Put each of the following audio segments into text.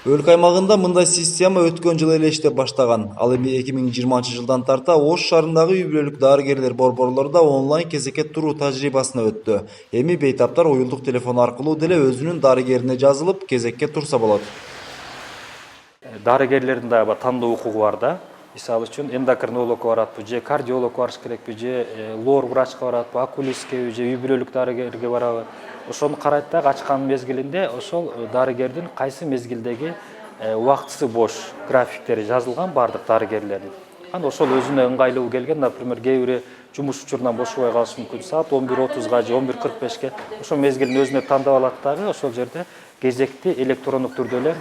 Өлкө аймагында мындай система өткөн жылы эле иштеп баштаган. Ал эми 2020 жылдан тарта Ош шаарындагы үй бүлөлүк дарыгерлер борборлордо онлайн кезекке туруу тажрыйбасына өттү. Эми бейтаптар уюлдук телефон аркылуу деле өзүнүн дарыгерине жазылып, кезекке турса болот. Дарыгерлердин дагы тандоо укугу бар да. Мисалы үчүн эндокринологко баратпы, же кардиологко барыш керекпи, же лор врачка баратпы, окулистке, же үй бүлөлүк дарыгерге барабы. Ошону карайт дагы ачкан мезгилинде ошол дарыгердин кайсы мезгилдеги убактысы бош графиктери жазылган баардык дарыгерлердин. Анан ошол өзүнө ыңгайлуу келген, например, кээ бири жумуш учурунан бошобой калышы мүмкүн. Саат 11:30 же 11:45 ошол мезгилин өзүнө тандап алат дагы ошол жерде кезекти электрондук түрдө эле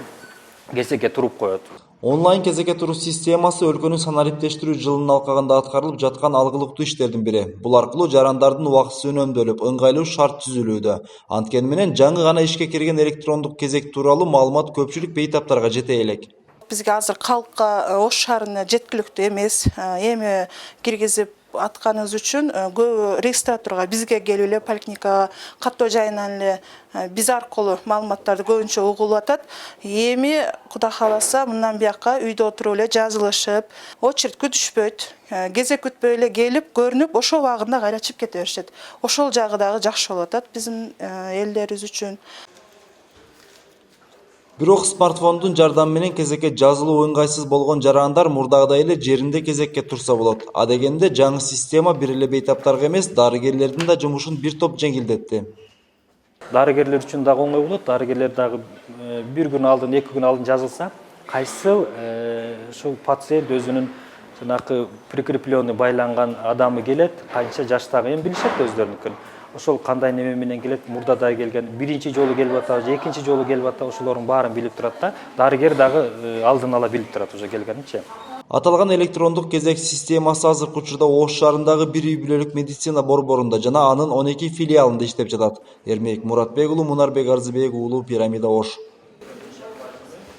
кезекке туруп коет. Онлайн кезекке туруу системасы өлкөнүн санариптештирүү жылынын алкагында аткарылып жаткан алгылыктуу иштердин бири. Бул аркылуу жарандардын убактысы үнөмдөлүп, ыңгайлуу шарт түзүлүүдө. Анткени менен жаңы гана ишке кирген электрондук кезек тууралуу маалымат көпчүлүк бейтаптарга жете элек. Бизге азыр калкка Ош шаарына жеткиликтүү эмес. Эми киргизип атканыбыз үчүн көбү регистратурга бизге келип эле поликлиникага каттоо жайынан эле биз аркылуу маалыматтарды көбүнчө угулуп атат. Эми Кудай кааласа мындан бияка үйдө отуруп эле жазылышып, очередь күтүшпөйт. Кезек күтпөй эле келип, көрүнүп, ошол убагында кайра чыгып кете беришет. Ошол жагы дагы жакшы болуп атат биздин элдерибиз үчүн. Бирок смартфондун жардамы менен кезекке жазылуу ыңгайсыз болгон жарандар мурдагыдай эле жеринде кезекке турса болот. А дегенде жаңы система бир эле бейтаптарга эмес, дарыгерлердин да жумушун бир топ жеңилдетти. Дарыгерлер үчүн дагы оңой болот. Дарыгерлер дагы бир күн алдын, 2 күн алдын жазылса, кайсыл ушул пациент өзүнүн жанакы прикрепленный байланган адамы келет, канча жаштагы эми билишет өздөрүнүкүн. Ошол кандай неме менен келет, мурда да келген, биринчи жолу келип атабы же экинчи жолу келип атабы, ошолордун баарын билип турат да. Дарыгер дагы алдын ала билип турат уже келгенинчи. Аталган электрондук кезек системасы азыркы учурда Ош шаарындагы бир үй бүлөлүк медицина борборунда жана анын 12 филиалында иштеп жатат. Эрмек Муратбек уулу, Мунарбек Арзыбек уулу, Пирамида, Ош.